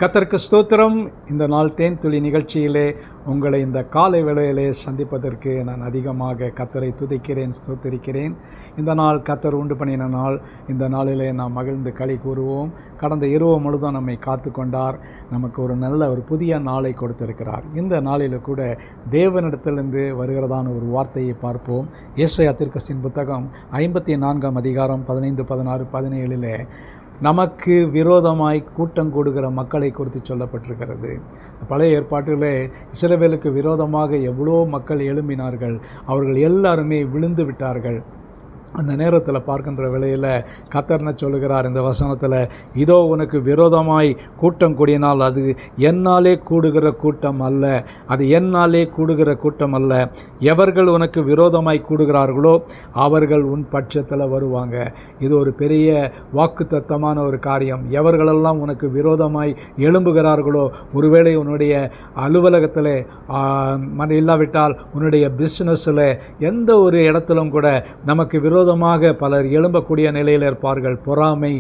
கர்த்தருக்கு ஸ்தோத்திரம். இந்த நாள் தேன் துளி நிகழ்ச்சியிலே உங்களை இந்த காலை வேளையிலே சந்திப்பதற்கு நான் அதிகமாக கர்த்தரை துதிக்கிறேன், ஸ்தோத்திரிக்கிறேன். இந்த நாள் கர்த்தர் உண்டு பண்ணின நாள். இந்த நாளிலே நாம் மகிழ்ந்து களி கூறுவோம். கடந்த இரவு முழுதும் நம்மை காத்து கொண்டார். நமக்கு ஒரு புதிய நாளை கொடுத்திருக்கிறார். இந்த நாளில் கூட தேவனிடத்திலிருந்து வருகிறதான ஒரு வார்த்தையை பார்ப்போம். ஏசாயா தீர்க்கதரிசியின் புத்தகம் 54 அதிகாரம் 15, 16, 17 நமக்கு விரோதமாய் கூட்டம் கூடுகிற மக்களை குறித்து சொல்லப்பட்டிருக்கிறது. பழைய ஏற்பாட்டிலே இஸ்ரவேலுக்கு விரோதமாக எவ்வளோ மக்கள் எழும்பினார்கள். அவர்கள் எல்லாருமே விழுந்து விட்டார்கள். அந்த நேரத்தில் பார்க்கின்ற வேளையில் கர்த்தர் சொல்லுகிறார் இந்த வசனத்தில், இதோ உனக்கு விரோதமாய் கூட்டம் கூடினால் அது என்னாலே கூடுகிற கூட்டம் அல்ல, அது என்னாலே கூடுகிற கூட்டம் அல்ல. எவர்கள் உனக்கு விரோதமாய் கூடுகிறார்களோ அவர்கள் உன் பட்சத்தில் வருவாங்க. இது ஒரு பெரிய வாக்குத்தத்தமான ஒரு காரியம். எவர்களெல்லாம் உனக்கு விரோதமாய் எழும்புகிறார்களோ, ஒருவேளை உன்னுடைய அலுவலகத்தில் இல்லாவிட்டால் உன்னுடைய பிஸ்னஸில் எந்த ஒரு இடத்திலும் கூட நமக்கு விரோதமாக பலர் எழும்பக்கூடிய நிலையில் இருப்பார்கள். பொறாமை,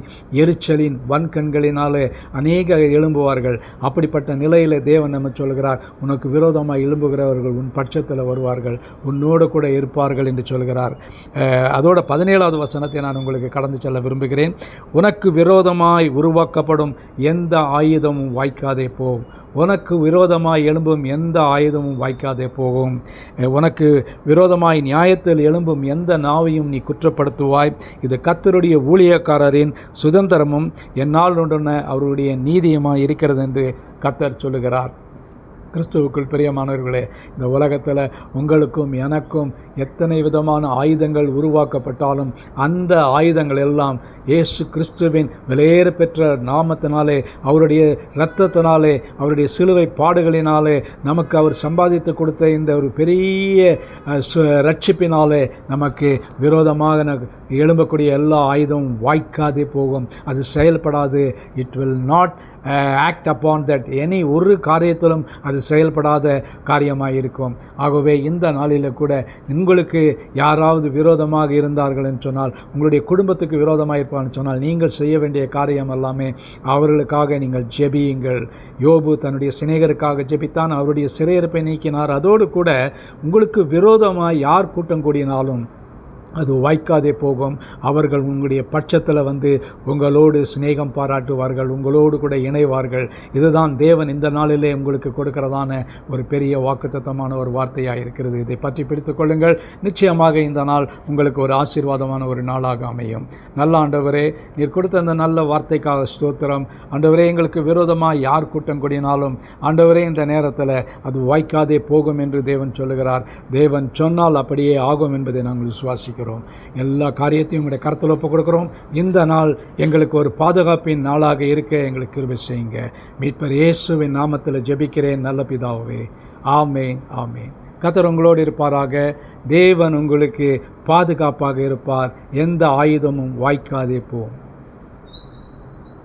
எரிச்சலின் வன்கண்களினாலே அநேக எழும்புவார்கள். அப்படிப்பட்ட நிலையில் தேவன் நம்ம சொல்கிறார், உனக்கு விரோதமாக எழும்புகிறவர்கள் உன் பட்சத்தில் வருவார்கள், உன்னோடு கூட இருப்பார்கள் என்று சொல்கிறார். அதோட 17வது வசனத்தை நான் உங்களுக்கு கடந்து செல்ல விரும்புகிறேன். உனக்கு விரோதமாய் உருவாக்கப்படும் எந்த ஆயுதமும் வாய்க்காதே போகும். உனக்கு விரோதமாய் எழும்பும் எந்த ஆயுதமும் வாய்க்காதே போகும். உனக்கு விரோதமாய் நியாயத்தில் எழும்பும் எந்த நாவையும் நீ குற்றப்படுத்துவாய். இது கர்த்தருடைய ஊழியக்காரரின் சுதந்திரமும் என்னால் உண்டான அவருடைய நீதியுமாய் இருக்கிறது என்று கர்த்தர் சொல்லுகிறார். கிறிஸ்துவுக்குள் பிரியமானவர்களே, இந்த உலகத்தில் உங்களுக்கும் எனக்கும் எத்தனை விதமான ஆயுதங்கள் உருவாக்கப்பட்டாலும் அந்த ஆயுதங்கள் எல்லாம் இயேசு கிறிஸ்துவின் விலையேற பெற்ற நாமத்தினாலே, அவருடைய இரத்தத்தினாலே, அவருடைய சிலுவை பாடுகளினாலே நமக்கு அவர் சம்பாதித்து கொடுத்த இந்த ஒரு பெரிய ரட்சிப்பினாலே நமக்கு விரோதமாக எழும்பக்கூடிய எல்லா ஆயுதமும் வாய்க்காதே போகும். அது செயல்படாது. It will not act upon that. ஒரு காரியத்திலும் அது செயல்படாத காரியமாக இருக்கும். ஆகவே இந்த நாளில் கூட உங்களுக்கு யாராவது விரோதமாக இருந்தார்கள் என்று சொன்னால், உங்களுடைய குடும்பத்துக்கு விரோதமாக இருப்பான்னு சொன்னால், நீங்கள் செய்ய வேண்டிய காரியம் எல்லாமே அவர்களுக்காக நீங்கள் ஜெபியுங்கள். யோபு தன்னுடைய சிநேகருக்காக ஜெபித்தான், அவருடைய சிறையிருப்பை நீக்கினார். அதோடு கூட உங்களுக்கு விரோதமாக யார் கூட்டம் கூடினாலும் அது வாய்க்காதே போகும். அவர்கள் உங்களுடைய பட்சத்தில் உங்களோடு சிநேகம் பாராட்டுவார்கள், உங்களோடு கூட இணைவார்கள். இதுதான் தேவன் இந்த நாளிலே உங்களுக்கு கொடுக்கிறதான ஒரு பெரிய வாக்குத்தத்தமான ஒரு வார்த்தையாக இருக்கிறது. இதை பற்றி பிடித்து கொள்ளுங்கள். நிச்சயமாக இந்த நாள் உங்களுக்கு ஒரு ஆசீர்வாதமான ஒரு நாளாக அமையும். நல்ல ஆண்டவரே, நீர் கொடுத்த அந்த நல்ல வார்த்தைக்காக ஸ்தோத்திரம். ஆண்டவரே, எங்களுக்கு விரோதமாக யார் கூட்டம் கூடினாலும் ஆண்டவரே இந்த நேரத்தில் அது வாய்க்காதே போகும் என்று தேவன் சொல்லுகிறார். தேவன் சொன்னால் அப்படியே ஆகும் என்பதை நாங்கள் விசுவாசிக்கிறோம். எல்லா காரியத்தையும் உங்களுடைய கருத்தில் ஒப்புக் கொடுக்கிறோம். இந்த நாள் எங்களுக்கு ஒரு பாதுகாப்பின் நாளாக இருக்க எங்களுக்கு கிருபை செய்யுங்க. மீட்பர் இயேசுவின் நாமத்தில் ஜெபிக்கிறேன் நல்ல பிதாவே. ஆமேன், ஆமேன். கர்த்தர் உங்களோடு இருப்பாராக. தேவன் உங்களுக்கு பாதுகாப்பாக இருப்பார். எந்த ஆயுதமும் வாய்க்காதே போகும்.